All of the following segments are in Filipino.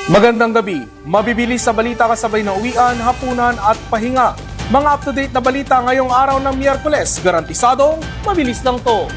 Magandang gabi. Mabibilis sa balita kasabay ng uwian, hapunan at pahinga. Mga up-to-date na balita ngayong araw ng Miyerkules. Garantisadong mabilis lang to.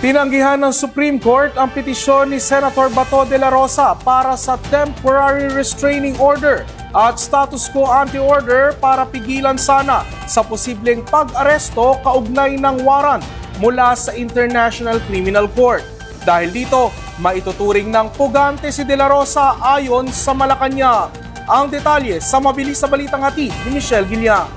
Tinanggihan ng Supreme Court ang petisyon ni Senator Bato de la Rosa para sa temporary restraining order at status quo anti-order para pigilan sana sa posibleng pag-aresto kaugnay ng warrant mula sa International Criminal Court. Dahil dito, maituturing ng pugante si de la Rosa ayon sa Malacanang. Ang detalye sa mabilis sa balitang hatid ni Michelle Guillan.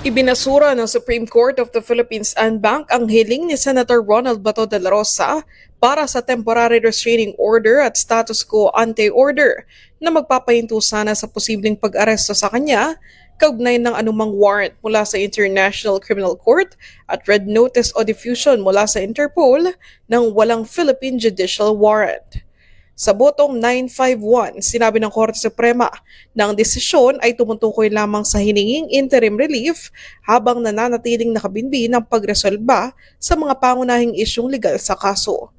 Ibinasura ng Supreme Court of the Philippines en banc ang hiling ni Senator Ronald Bato de la Rosa para sa temporary restraining order at status quo ante-order na magpapahinto sana sa posibleng pag-aresto sa kanya kaugnay ng anumang warrant mula sa International Criminal Court at red notice o diffusion mula sa Interpol ng walang Philippine Judicial Warrant. Sa botong 951, sinabi ng Korte Suprema na ang desisyon ay tumutukoy lamang sa hininging interim relief habang nananatiling nakabinbi ng pagresolba sa mga pangunahing isyong legal sa kaso.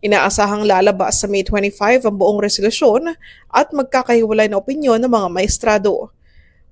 Inaasahang lalabas sa May 25 ang buong resolusyon at magkakahiwalay na opinyon ng mga maestrado.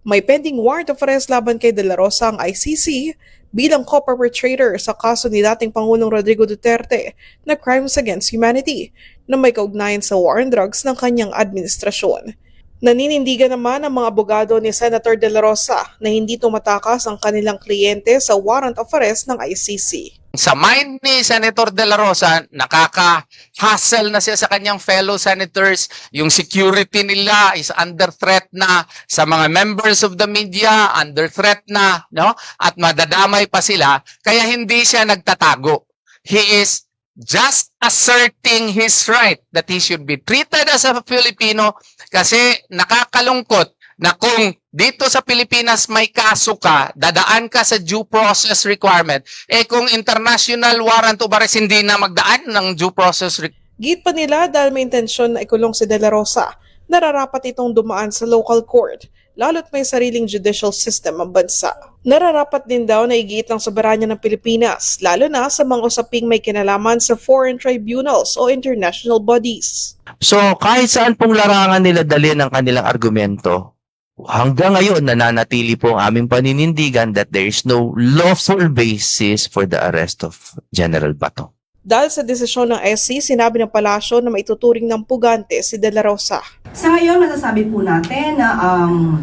May pending warrant of arrest laban kay De La Rosa ang ICC bilang co-perpetrator sa kaso ni dating Pangulong Rodrigo Duterte na crimes against humanity na may kaugnayan sa war on drugs ng kanyang administrasyon. Naninindigan naman ang mga abogado ni Senator De La Rosa na hindi tumatakas ang kanilang kliyente sa warrant of arrest ng ICC. Sa mind ni Senator De La Rosa, nakaka-hassle na siya sa kanyang fellow senators. Yung security nila is under threat na, sa mga members of the media, under threat na, no? At madadamay pa sila, kaya hindi siya nagtatago. He is just asserting his right that he should be treated as a Filipino kasi nakakalungkot na kung dito sa Pilipinas may kaso ka, dadaan ka sa due process requirement, kung international warrant of arrest hindi na magdaan ng due process requirement. Git pa nila dahil may intensyon na ikulong si De La Rosa, nararapat itong dumaan sa local court, lalo't may sariling judicial system ang bansa. Nararapat din daw na igiit ang soberanya ng Pilipinas, lalo na sa mga usaping may kinalaman sa foreign tribunals o international bodies. So kahit saan pong larangan nila dalhin ang kanilang argumento, hanggang ngayon nananatili po ang aming paninindigan that there is no lawful basis for the arrest of General Bato. Dahil sa desisyon ng SC, sinabi ng palasyo na maituturing ng pugante si De La Rosa. Sa ngayon, masasabi po natin na ang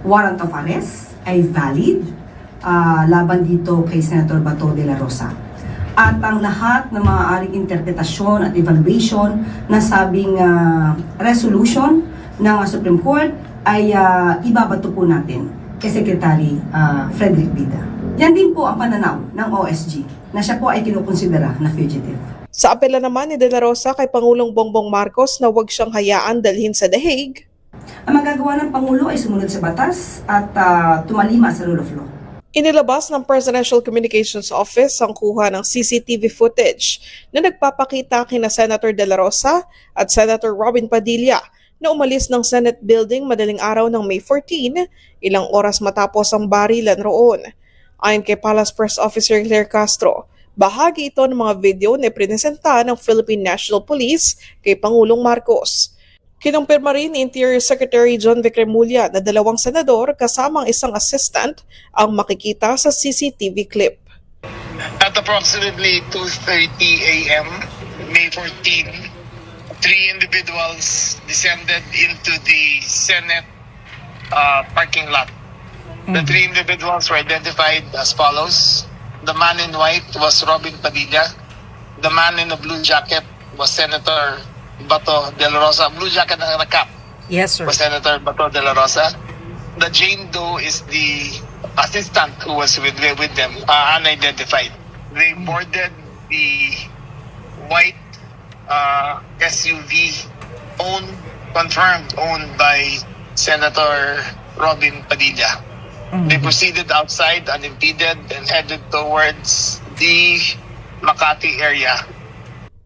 warrant of arrest ay valid laban dito kay Senator Bato de la Rosa. At ang lahat ng maaaring interpretasyon at evaluation na sabing resolution ng Supreme Court ay ibabato po natin kay Secretary Frederick Bida. Yan din po ang pananaw ng OSG na siya po ay kinukonsidera na fugitive. Sa apela naman ni De La Rosa kay Pangulong Bongbong Marcos na huwag siyang hayaan dalhin sa The Hague. Ang magagawa ng Pangulo ay sumunod sa batas at tumalima sa rule of law. Inilabas ng Presidential Communications Office ang kuha ng CCTV footage na nagpapakita kina Senator De La Rosa at Senator Robin Padilla na umalis ng Senate Building madaling araw ng May 14, ilang oras matapos ang barilan roon. Ayon kay Palace Press Officer Claire Castro, bahagi ito ng mga video na iprinesenta ng Philippine National Police kay Pangulong Marcos. Kinumpirma rin ni Interior Secretary John Vic Remulla na 2 senador kasama ang isang assistant ang makikita sa CCTV clip. At approximately 2:30 a.m., May 14, 3 individuals descended into the Senate parking lot. The 3 individuals were identified as follows. The man in white was Robin Padilla. The man in the blue jacket was Senator Bato de la Rosa. Blue jacket and a cap. Yes, sir. Was Senator Bato de la Rosa. The Jane Doe is the assistant who was with them, unidentified. They boarded the white SUV confirmed owned by Senator Robin Padilla. They proceeded outside unimpeded and headed towards the Makati area.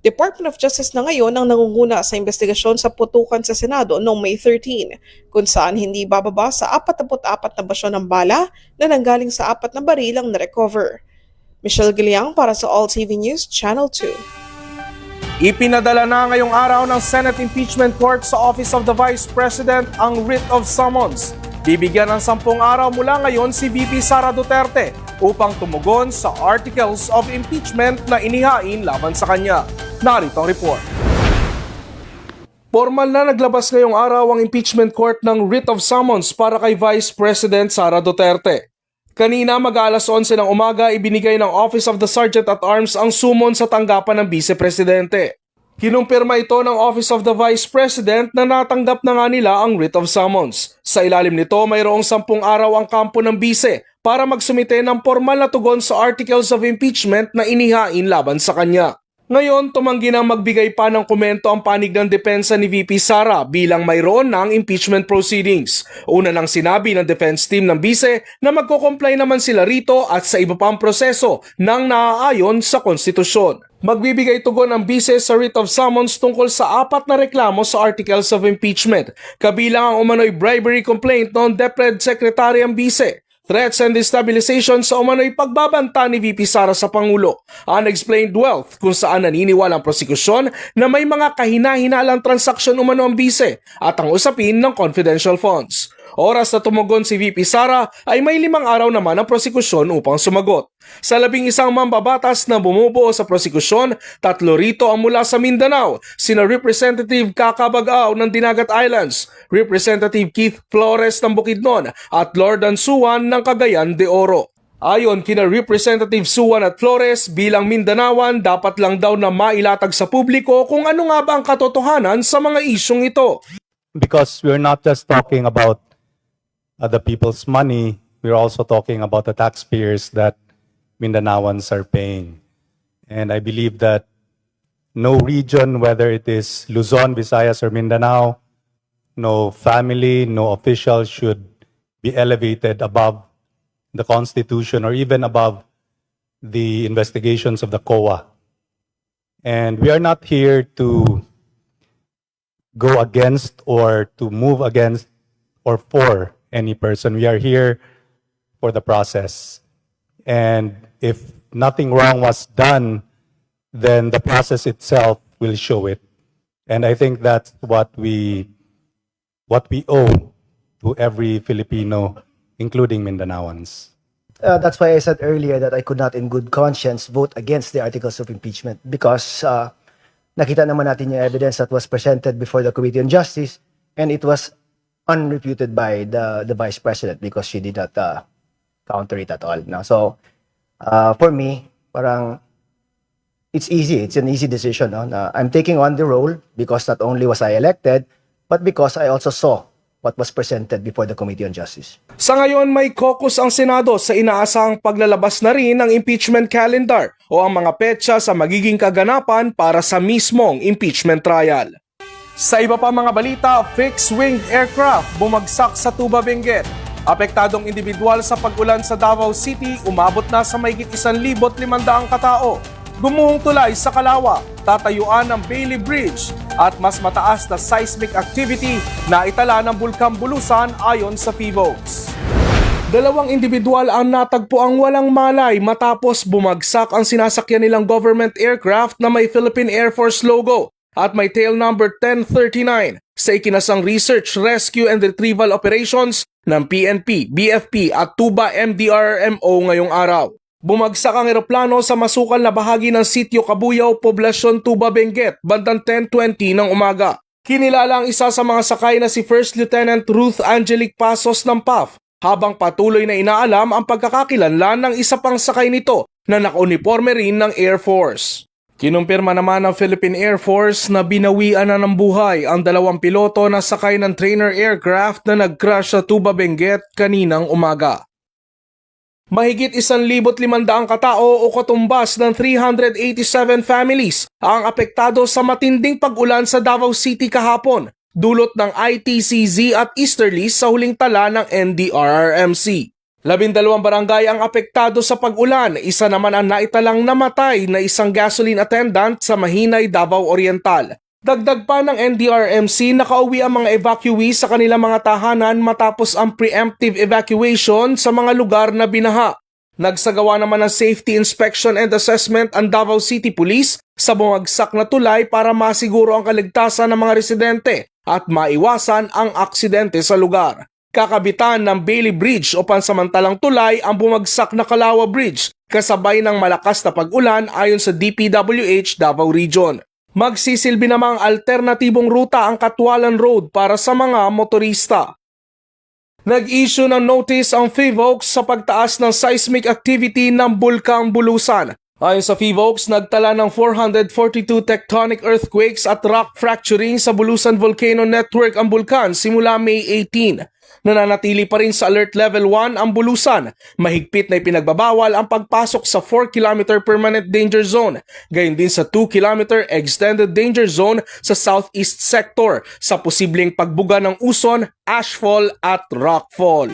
Department of Justice na ngayon ang nangunguna sa investigasyon sa putukan sa Senado noong May 13, kung saan hindi bababa sa 44 na basyon ng bala na nanggaling sa 4 na baril ang na-recover. Michelle Giliang para sa All TV News, Channel 2. Ipinadala na ngayong araw ng Senate Impeachment Court sa Office of the Vice President ang writ of summons. Bibigyan ng 10 araw mula ngayon si VP Sara Duterte upang tumugon sa articles of impeachment na inihain laban sa kanya. Narito ang report. Formal na naglabas ngayong araw ang impeachment court ng writ of summons para kay Vice President Sara Duterte. Kanina mag-alas 11 ng umaga ibinigay ng Office of the Sergeant at Arms ang sumon sa tanggapan ng Vice Presidente. Kinumpirma ito ng Office of the Vice President na natanggap na nga nila ang writ of summons. Sa ilalim nito mayroong 10 araw ang kampo ng Vice para magsumite ng formal na tugon sa articles of impeachment na inihain laban sa kanya. Ngayon, tumanggi na magbigay pa ng komento ang panig ng depensa ni VP Sara bilang mayroon ng impeachment proceedings. Una nang sinabi ng defense team ng Vice na magko-comply naman sila rito at sa iba pang proseso nang naaayon sa konstitusyon. Magbibigay tugon ang Vice sa writ of summons tungkol sa 4 na reklamo sa articles of impeachment. Kabilang ang umano'y bribery complaint noong DepEd Secretary ang Vice. Threats and destabilization sa umano'y pagbabanta ni VP Sara sa Pangulo. Unexplained wealth kung saan naniniwala ang prosekusyon na may mga kahina-hinalang transaksyon umano ang Vice at ang usapin ng confidential funds. Oras na tumugon si VP Sara ay may 5 araw naman ang prosekusyon upang sumagot. Sa 11 mambabatas na bumubuo sa prosekusyon, 3 rito ang mula sa Mindanao, sina Representative Kaka Bagao ng Dinagat Islands, Representative Keith Flores ng Bukidnon at Lord Ansuan ng Cagayan de Oro. Ayon kina Representative Suwan at Flores, bilang Mindanaoan dapat lang daw na mailatag sa publiko kung ano nga ba ang katotohanan sa mga isyong ito. Because we're not just talking about the people's money, we're also talking about the taxpayers that Mindanaoans are paying. And I believe that no region, whether it is Luzon, Visayas, or Mindanao, no family, no official should be elevated above the Constitution or even above the investigations of the COA. And we are not here to go against or to move against or for any person. We are here for the process. And if nothing wrong was done, then the process itself will show it. And I think that's what we owe to every Filipino, including Mindanaoans. That's why I said earlier that I could not in good conscience vote against the articles of impeachment because nakita naman natin yung evidence that was presented before the Committee on Justice and it was unrefuted by the Vice President because she did not counter it at all. No? So, for me, parang it's easy. It's an easy decision. No? I'm taking on the role because not only was I elected, but because I also saw what was presented before the Committee on Justice. Sa ngayon may caucus ang Senado sa inaasahang paglalabas na rin ng impeachment calendar o ang mga petsa sa magiging kaganapan para sa mismong impeachment trial. Sa iba pa mga balita, fixed-wing aircraft bumagsak sa Tuba, Benguet. Apektadong individual sa pag-ulan sa Davao City, umabot na sa mahigit 1,500 katao. Gumuhong tulay sa Kalawa, tatayuan ng Bailey Bridge at mas mataas na seismic activity na itala ng Bulkang Bulusan ayon sa PHIVOLTS. 2 individual ang natagpo ang walang malay matapos bumagsak ang sinasakyan nilang government aircraft na may Philippine Air Force logo at may tail number 1039 sa ikinasang Research, Rescue and Retrieval Operations ng PNP, BFP at Tuba MDRRMO ngayong araw. Bumagsak ang eroplano sa masukal na bahagi ng Sitio Kabuyaw, Poblasyon Tuba, Benguet, bandang 10:20 ng umaga. Kinilala ang isa sa mga sakay na si First Lieutenant Ruth Angelique Pasos ng PAF, habang patuloy na inaalam ang pagkakakilanlan ng isa pang sakay nito na nakauniforme rin ng Air Force. Kinumpirma naman ng Philippine Air Force na binawian na ng buhay ang 2 piloto na sakay ng trainer aircraft na nag-crash sa Tuba, Benguet kaninang umaga. Mahigit 1,500 katao o katumbas ng 387 families ang apektado sa matinding pag-ulan sa Davao City kahapon, dulot ng ITCZ at easterlies sa huling tala ng NDRRMC. 12 barangay ang apektado sa pag-ulan, isa naman ang naitalang namatay na isang gasoline attendant sa Mahinay, Davao Oriental. Dagdag pa ng NDRMC, nakauwi ang mga evacuees sa kanilang mga tahanan matapos ang preemptive evacuation sa mga lugar na binaha. Nagsagawa naman ng safety inspection and assessment ang Davao City Police sa bumagsak na tulay para masiguro ang kaligtasan ng mga residente at maiwasan ang aksidente sa lugar. Kakabitan ng Bailey Bridge o pansamantalang tulay ang bumagsak na Kalawa Bridge kasabay ng malakas na pag-ulan ayon sa DPWH Davao Region. Magsisilbi namang alternatibong ruta ang Katwalan Road para sa mga motorista. Nag-issue ng notice ang FIVOX sa pagtaas ng seismic activity ng Bulkang Bulusan. Ayon sa FIVOX, nagtala ng 442 tectonic earthquakes at rock fracturing sa Bulusan Volcano Network ang bulkan simula May 18. Nananatili pa rin sa Alert Level 1 ang Bulusan. Mahigpit na ipinagbabawal ang pagpasok sa 4-kilometer Permanent Danger Zone, gayon din sa 2-kilometer Extended Danger Zone sa Southeast Sector sa posibleng pagbuga ng uson, ashfall at rockfall.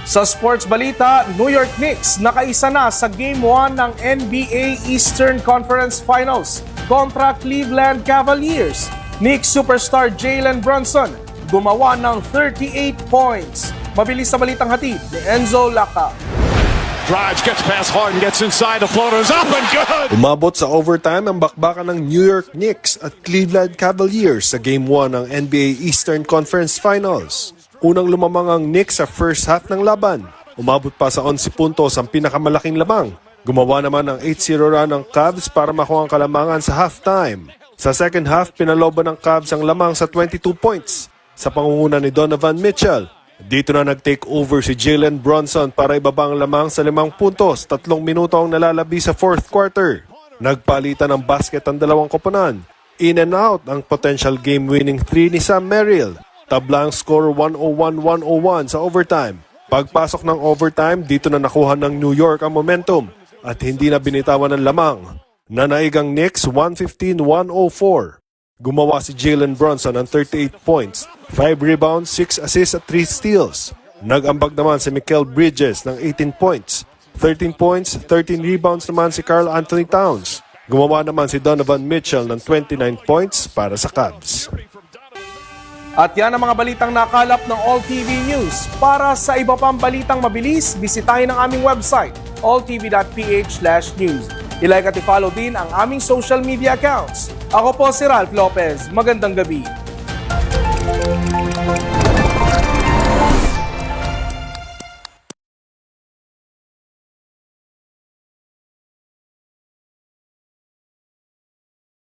Sa sports balita, New York Knicks nakaisa na sa Game 1 ng NBA Eastern Conference Finals kontra Cleveland Cavaliers. Knicks superstar Jalen Brunson gumawa ng 38 points. Mabilis sa balitang hatid ni Enzo Laca. Drives, gets past Harden, gets inside, the floater's up and good! Umabot sa overtime ang bakbakan ng New York Knicks at Cleveland Cavaliers sa Game 1 ng NBA Eastern Conference Finals. Unang lumamang ang Knicks sa first half ng laban. Umabot pa sa 11 puntos ang pinakamalaking lamang. Gumawa naman ng 8-0 run ng Cavs para makuha ang kalamangan sa halftime. Sa second half, pinaloban ng Cavs ang lamang sa 22 points sa pangunguna ni Donovan Mitchell. Dito na nag-take over si Jalen Brunson para ibaba ang lamang sa 5 puntos, 3 minuto ang nalalabi sa fourth quarter. Nagpalitan ng basket ang dalawang koponan. In and out ang potential game-winning 3 ni Sam Merrill. Tabla ang score 101-101 sa overtime. Pagpasok ng overtime, dito na nakuha ng New York ang momentum at hindi na binitawan ng lamang. Nanaig ang Knicks 115-104. Gumawa si Jalen Brunson ng 38 points, 5 rebounds, 6 assists at 3 steals. Nag-ambag naman si Mikal Bridges ng 18 points, 13 points, 13 rebounds naman si Karl Anthony Towns. Gumawa naman si Donovan Mitchell ng 29 points para sa Cavs. At yan ang mga balitang nakalap ng All TV News. Para sa iba pang balitang mabilis, bisitahin ang aming website, alltv.ph/news. I-like at i-follow din ang aming social media accounts. Ako po si Ralph Lopez. Magandang gabi.